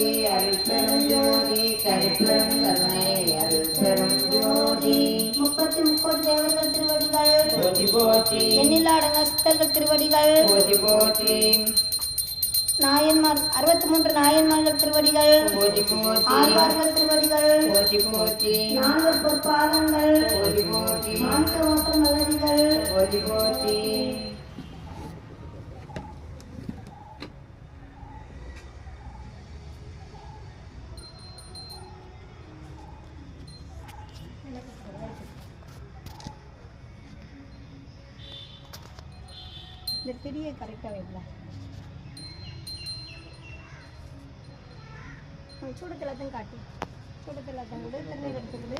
ஜோதி அருட்பெரும் ஜோதி தனிப்பெரும் கருணை அருட்பெரும் ஜோதி. 30 தேவர்கள் திருவடிகள் போற்றி போற்றி. எண்ணில்லா அடங்கா சித்தர்கள் திருவடிகள் போற்றி போற்றி. நாயன்மார் 63 நாயன்மார்கள் திருவடிகள் போற்றி போற்றி. ஆழ்வார்கள் திருவடிகள் போற்றி போற்றி. 4 பொற்பாதங்கள் போற்றி போற்றி. 4 ஓட்ட மலரிகள் போற்றி போற்றி. இந்த திரியை கரெக்டாக வைக்கலாம். சூடத்தில் எல்லாத்தையும் காட்டி சூடத்தில் எல்லாத்தையும் கூட திருநீர் எடுத்துக்குது.